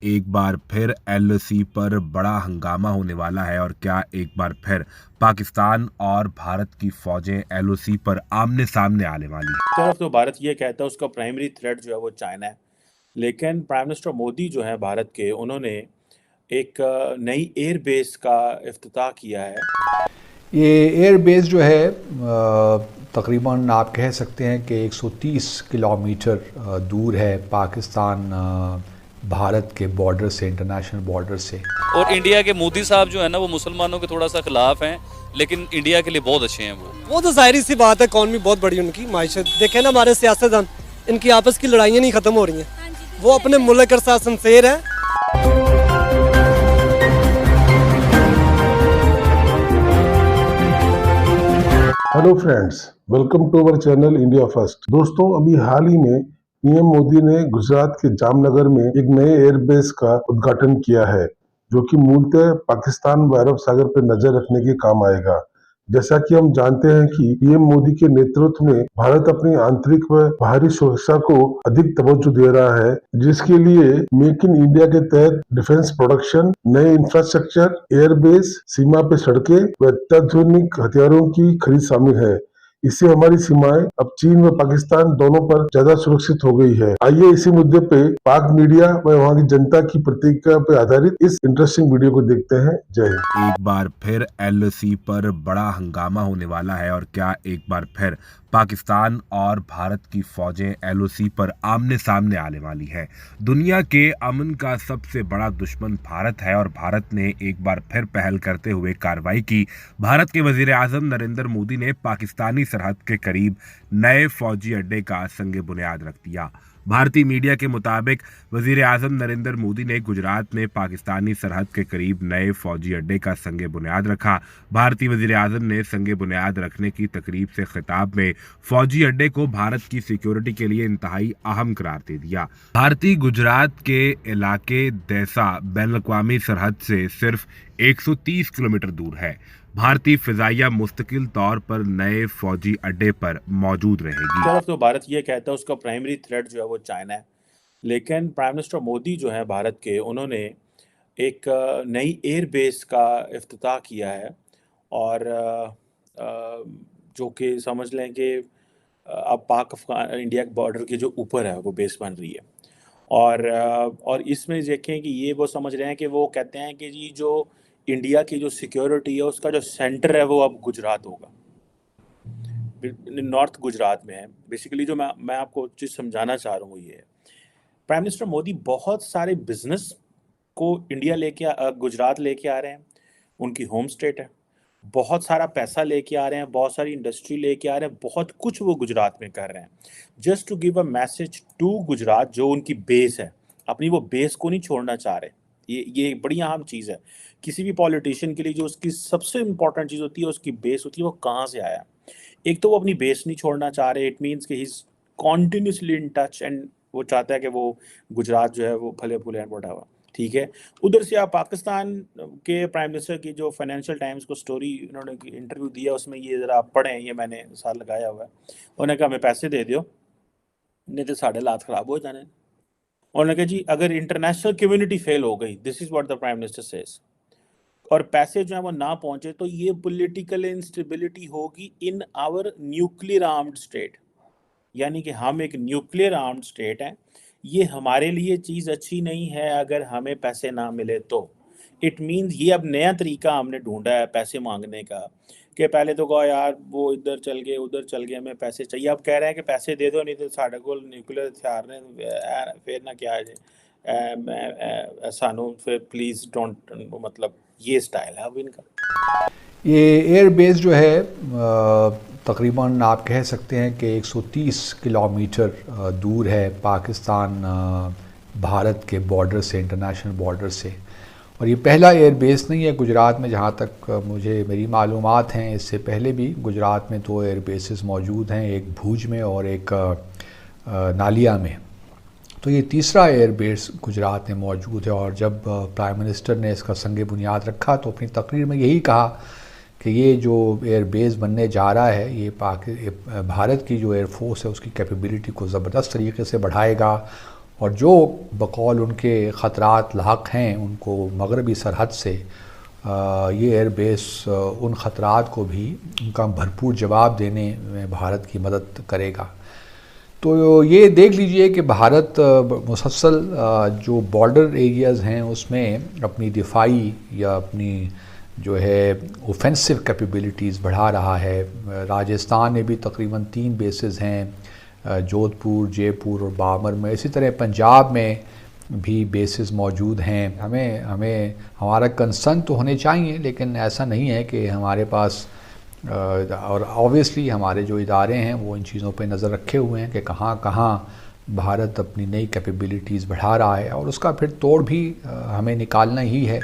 एक बार फिर एलओसी पर बड़ा हंगामा होने वाला है। और क्या एक बार फिर पाकिस्तान और भारत की फौजें एलओसी पर आमने सामने आने वाली हैं? तरफ तो भारत ये कहता है उसका प्राइमरी थ्रेट जो है वो चाइना है। लेकिन प्राइम मिनिस्टर मोदी जो है भारत के, उन्होंने एक नई एयर बेस का इफ्तिताह किया है। ये एयर बेस जो है तकरीबन आप कह सकते हैं कि 130 किलोमीटर दूर है पाकिस्तान भारत के बॉर्डर से, इंटरनेशनल बॉर्डर से। और इंडिया के मोदी साहब जो है ना, वो मुसलमानों के थोड़ा सा खिलाफ हैं, लेकिन इंडिया के लिए बहुत अच्छे हैं। वो तो जाहिर सी बात है, इकॉनमी बहुत बड़ी उनकी माइशत देखे ना, हमारे सियासतदान इनकी आपस की लड़ाइयाँ नहीं खत्म हो रही हैं। वो अपने मुल्क के साथ सिंसेर है। Hello friends, welcome to our channel India first. दोस्तों, अभी हाल ही में पीएम मोदी ने गुजरात के जामनगर में एक नए एयरबेस का उद्घाटन किया है, जो कि मूलतः पाकिस्तान व अरब सागर पर नजर रखने के काम आएगा। जैसा कि हम जानते हैं कि पीएम मोदी के नेतृत्व में भारत अपनी आंतरिक व बाहरी सुरक्षा को अधिक तवज्जो दे रहा है, जिसके लिए मेक इन इंडिया के तहत डिफेंस प्रोडक्शन, नए इंफ्रास्ट्रक्चर, एयरबेस, सीमा पे सड़कें व अत्याधुनिक हथियारों की खरीद शामिल है। इससे हमारी सीमाएं अब चीन व पाकिस्तान दोनों पर ज्यादा सुरक्षित हो गई है। आइए इसी मुद्दे पे पाक मीडिया व वहाँ की जनता की प्रतिक्रिया पर आधारित इस इंटरेस्टिंग वीडियो को देखते हैं। जय हिंद। एक बार फिर एलओसी पर बड़ा हंगामा होने वाला है। और क्या एक बार फिर पाकिस्तान और भारत की फौजें एलओसी पर आमने सामने आने वाली हैं? दुनिया के अमन का सबसे बड़ा दुश्मन भारत है और भारत ने एक बार फिर पहल करते हुए कार्रवाई की। भारत के वजीर आजम नरेंद्र मोदी ने पाकिस्तानी सरहद के करीब नए फौजी अड्डे का संग बुनियाद रख दिया। भारतीय मीडिया के मुताबिक वजीर आजम नरेंद्र मोदी ने गुजरात में पाकिस्तानी सरहद के करीब नए फौजी अड्डे का संग बुनियाद रखा। भारतीय वजीर आजम ने संग बुनियाद रखने की तकरीब से खिताब में फौजी अड्डे को भारत की सिक्योरिटी के लिए इंतहाई अहम करार दे दिया। भारतीय गुजरात के इलाके देसा बैन-अवी सरहद से सिर्फ 130 किलोमीटर दूर है। भारतीय फिजाइया मुस्तकिल तौर पर नए फौजी अड्डे पर मौजूद रहेगी। तरफ तो भारत ये कहता है उसका प्राइमरी थ्रेट जो है वो चाइना है। लेकिन प्राइम मिनिस्टर मोदी जो है भारत के, उन्होंने एक नई एयर बेस का इफ्तिताह किया है। और जो कि समझ लें कि अब पाक अफगान इंडिया के बॉर्डर के जो ऊपर है वो बेस बन रही है। और इसमें देखें कि ये वो समझ रहे हैं कि वो कहते हैं कि जी जो इंडिया की जो सिक्योरिटी है उसका जो सेंटर है वो अब गुजरात होगा, नॉर्थ गुजरात में है। बेसिकली जो मैं आपको चीज़ समझाना चाह रहा हूँ ये है, प्राइम मिनिस्टर मोदी बहुत सारे बिजनेस को इंडिया गुजरात लेके आ रहे हैं। उनकी होम स्टेट है। बहुत सारा पैसा लेके आ रहे हैं, बहुत सारी इंडस्ट्री लेके आ रहे हैं, बहुत कुछ वो गुजरात में कर रहे हैं। Just to give a message to Gujarat, जो उनकी बेस है, अपनी वो बेस को नहीं छोड़ना चाह रहे। ये एक बड़ी अहम चीज़ है किसी भी पॉलिटिशियन के लिए। जो उसकी सबसे इम्पोर्टेंट चीज़ होती है, उसकी बेस होती है, वो कहाँ से आया। एक तो वो अपनी बेस नहीं छोड़ना चाह रहे। इट मीन्स कि he is continuously in touch, and वो चाहता है कि वो गुजरात जो है वो फले फूले एंड व्हाटएवर, ठीक है। उधर से आप पाकिस्तान के प्राइम मिनिस्टर की जो फाइनेंशियल टाइम्स को स्टोरी उन्होंने इंटरव्यू दिया, उसमें ये ज़रा आप पढ़ें, ये मैंने साथ लगाया हुआ है। उन्होंने कहा हमें पैसे दे दो, नहीं तो साढ़े हालात ख़राब हो जाने। उन्होंने कहा जी अगर इंटरनेशनल कम्युनिटी फेल हो गई, this is what the prime minister says, और पैसे जो है वो ना पहुंचे, तो ये पॉलिटिकल इंस्टेबिलिटी होगी in our nuclear armed state. यानी कि हम एक न्यूक्लियर आर्म्ड स्टेट हैं। ये हमारे लिए चीज़ अच्छी नहीं है अगर हमें पैसे ना मिले तो। इट मीन्स ये अब नया तरीका हमने ढूंढा है पैसे मांगने का, कि पहले तो कहो यार वो इधर चल गए उधर चल गए, हमें पैसे चाहिए। अब कह रहे हैं कि पैसे दे दो, नहीं तो साढ़े को न्यूक्लियर हथियार ने फिर ना क्या है सानू, फिर प्लीज़ डोंट, मतलब ये स्टाइल है अब इनका। ये एयर बेस जो है तकरीबन आप कह सकते हैं कि 130 किलोमीटर दूर है पाकिस्तान भारत के बॉर्डर से, इंटरनेशनल बॉर्डर से। और ये पहला एयर बेस नहीं है गुजरात में, जहाँ तक मुझे मेरी मालूमात हैं। इससे पहले भी गुजरात में 2 एयर बेसेस मौजूद हैं, एक भूज में और एक नालिया में। तो ये तीसरा एयर बेस गुजरात में मौजूद है। और जब प्राइम मिनिस्टर ने इसका संग बुनियाद रखा तो अपनी तकरीर में यही कहा कि ये जो एयर बेस बनने जा रहा है, ये भारत की जो एयर फोर्स है उसकी कैपेबिलिटी को ज़बरदस्त तरीके से बढ़ाएगा और जो बकौल उनके ख़तरात लाक हैं उनको मगरबी सरहद से ये एयरबेस उन ख़तरात को भी उनका भरपूर जवाब देने में भारत की मदद करेगा। तो ये देख लीजिए कि भारत मुसलसल जो बॉर्डर एरियाज़ हैं उसमें अपनी दिफाई या अपनी जो है ऑफेंसिव कैपेबिलिटीज़ बढ़ा रहा है। राजस्थान में भी तकरीबन 3 बेसेस हैं, जोधपुर, जयपुर और बाबर में। इसी तरह पंजाब में भी बेसेस मौजूद हैं। हमें हमारा कंसर्न तो होने चाहिए, लेकिन ऐसा नहीं है कि हमारे पास और ऑब्वियसली हमारे जो इदारे हैं वो इन चीज़ों पे नज़र रखे हुए हैं कि कहाँ कहाँ भारत अपनी नई कैपेबिलिटीज़ बढ़ा रहा है और उसका फिर तोड़ भी हमें निकालना ही है।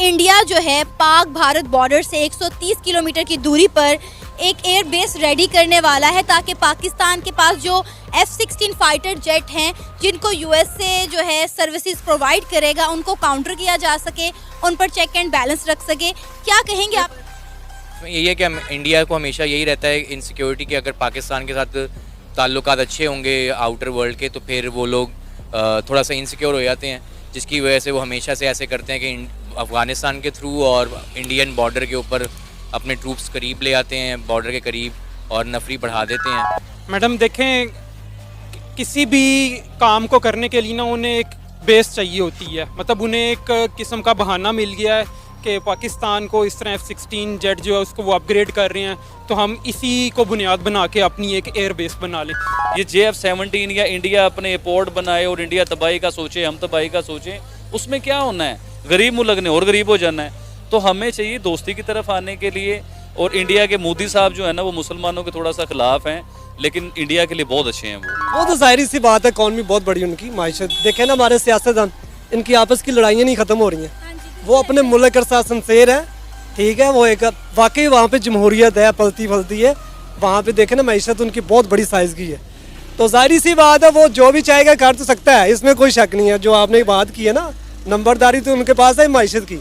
इंडिया जो है पाक भारत बॉर्डर से 130 किलोमीटर की दूरी पर एक एयर बेस रेडी करने वाला है ताकि पाकिस्तान के पास जो F-16 फाइटर जेट हैं जिनको USA जो है सर्विसेज प्रोवाइड करेगा उनको काउंटर किया जा सके, उन पर चेक एंड बैलेंस रख सके। क्या कहेंगे आप? यही है कि इंडिया को हमेशा यही रहता है इनसिक्योरिटी कि अगर पाकिस्तान के साथ ताल्लुकात अच्छे होंगे आउटर वर्ल्ड के तो फिर वो लोग थोड़ा सा इनसिक्योर हो जाते हैं, जिसकी वजह से वो हमेशा से ऐसे करते हैं कि अफ़गानिस्तान के थ्रू और इंडियन बॉर्डर के ऊपर अपने ट्रूप्स करीब ले आते हैं, बॉर्डर के करीब, और नफरी बढ़ा देते हैं। मैडम देखें, किसी भी काम को करने के लिए ना उन्हें एक बेस चाहिए होती है, मतलब उन्हें एक किस्म का बहाना मिल गया है कि पाकिस्तान को इस तरह F-16 जेट जो है उसको वो अपग्रेड कर रहे हैं, तो हम इसी को बुनियाद बना के अपनी एक एयर बेस बना लें। ये JF-17 या इंडिया अपने पोर्ट बनाए और इंडिया तबाही का सोचे, हम तबाही का सोचें, उसमें क्या होना है? गरीब मुल्क ने और गरीब हो जाना है। तो हमें चाहिए दोस्ती की तरफ आने के लिए। और इंडिया के मोदी साहब जो है ना वो मुसलमानों के थोड़ा सा खिलाफ हैं, लेकिन इंडिया के लिए बहुत अच्छे हैं। वो तो जाहिर सी बात है, इकॉनमी बहुत बड़ी उनकी, माइशत देखें ना, हमारे सियासतदान इनकी आपस की लड़ाइयाँ नहीं ख़त्म हो रही हैं। वो अपने मुल्क के साथ सिंसेर है, ठीक है, वो एक वाकई वहाँ पे जमहूरियत है, पलती फलती है। वहाँ पे देखें ना मैशत उनकी बहुत बड़ी साइज़ की है, तो जाहिर सी बात है वो जो भी चाहेगा कर तो सकता है, इसमें कोई शक नहीं है। जो आपने बात की है ना, नंबरदारी तो उनके पास है माइशत की।